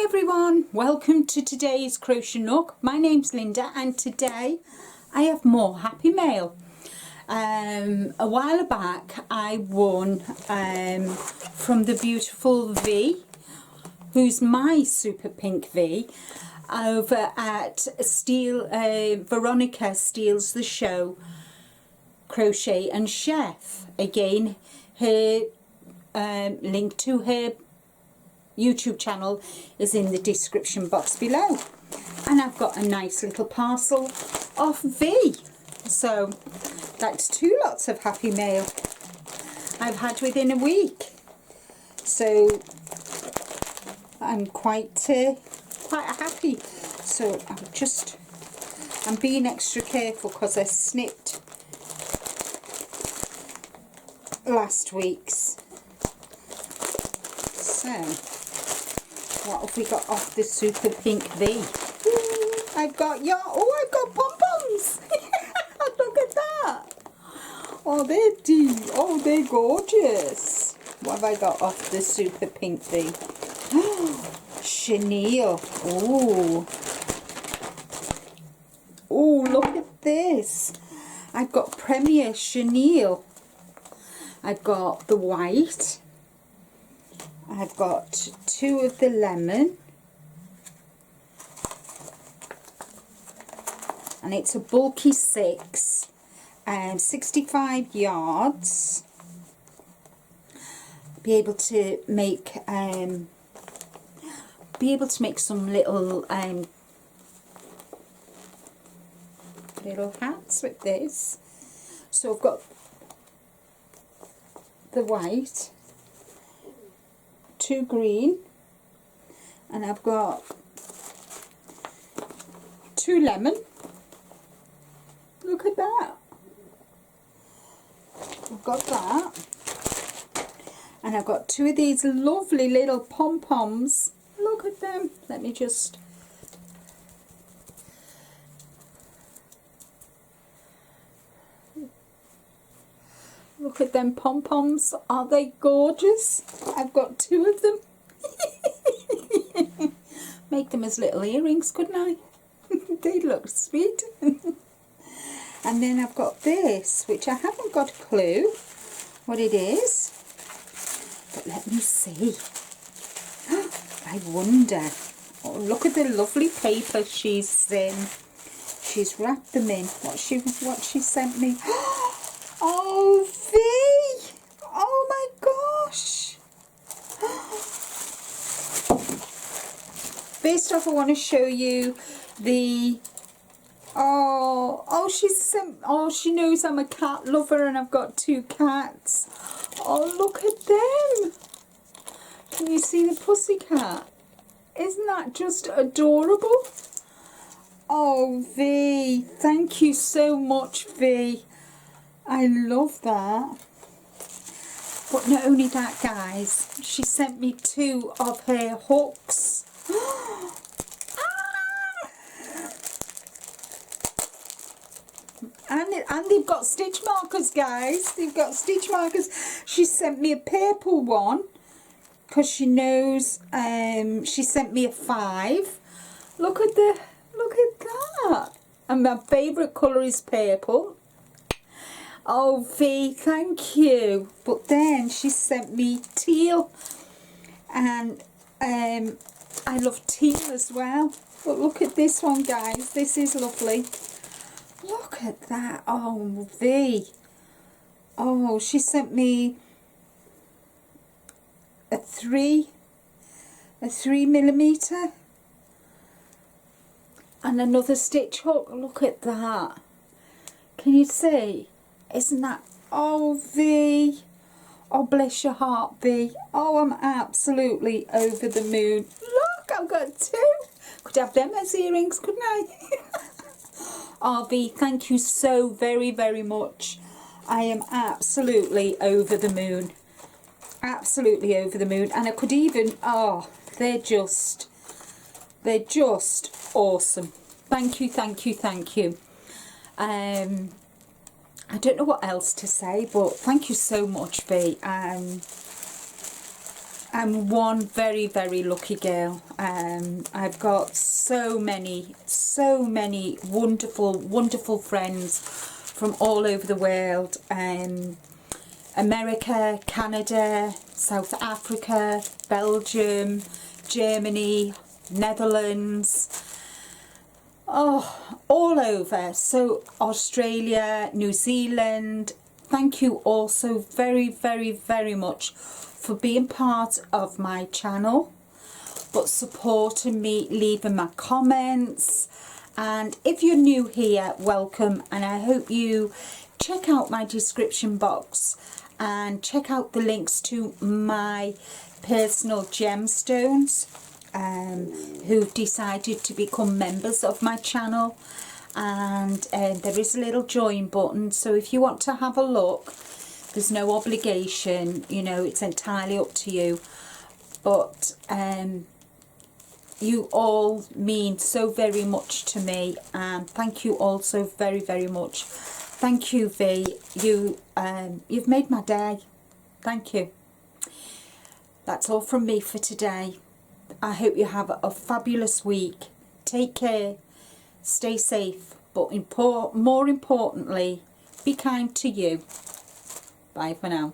Hi everyone, welcome to today's Crochet Nook. My name's Linda and today I have more happy mail. A while back I won from the beautiful V, who's my super pink V, over at Veronica Steals the Show Crochet and Chef. Again, her link to her YouTube channel is in the description box below, and I've got a nice little parcel off V, so that's 2 lots of happy mail I've had within a week, so I'm quite happy. So I'm being extra careful because I snipped last week's. So what have we got off the super pink V? I've got pom-poms. Look at that. Oh, they're deep. Oh, they're gorgeous. What have I got off the super pink V? Chenille. Oh. Oh, look at this. I've got Premier Chenille. I've got the white. I've got 2 of the lemon, and it's a bulky 6 and 65 yards. Be able to make some little little hats with this. So I've got the white, 2 green, and I've got 2 lemon. Look at that. I've got that, and I've got 2 of these lovely little pom-poms. Look at them. Let me just look at them pom-poms. Are they gorgeous? I've got 2 of them. Make them as little earrings, couldn't I? They look sweet. And then I've got this, which I haven't got a clue what it is. But let me see. I wonder. Oh, look at the lovely paper she's wrapped them in. What she sent me. Oh, V! Oh my gosh! First off, I want to show you the... she knows I'm a cat lover and I've got 2 cats. Oh, look at them! Can you see the pussycat? Isn't that just adorable? Oh, V, thank you so much, V. I love that. But not only that, guys, she sent me 2 of her hooks. And they've got stitch markers, guys. They've got stitch markers. She sent me a purple one because she knows she sent me a 5. Look at that. And my favourite colour is purple. Oh, V, thank you. But then she sent me teal, and I love teal as well. But look at this one, guys. This is lovely. Look at that. Oh, V. Oh, she sent me a 3mm and another stitch hook. Look at that. Can you see? Isn't that, oh, V, oh, bless your heart, V. Oh, I'm absolutely over the moon. Look, I've got 2. Could have them as earrings, couldn't I? Oh, V, thank you so very, very much. I am absolutely over the moon. Absolutely over the moon. And I could even, oh, they're just awesome. Thank you, thank you, thank you. I don't know what else to say, but thank you so much, V. I'm one very, very lucky girl. I've got so many wonderful, wonderful friends from all over the world. America, Canada, South Africa, Belgium, Germany, Netherlands, oh, all over. So Australia, New Zealand. Thank you all so very, very, very much for being part of my channel, but supporting me, leaving my comments. And if you're new here, welcome, and I hope you check out my description box and check out the links to my personal gemstones who've decided to become members of my channel. And there is a little join button, so if you want to have a look, there's no obligation, you know, it's entirely up to you. But you all mean so very much to me, and thank you all so very, very much. Thank you, V. You've made my day. Thank you. That's all from me for today. I hope you have a fabulous week. Take care. Stay safe. But more importantly, be kind to you. Bye for now.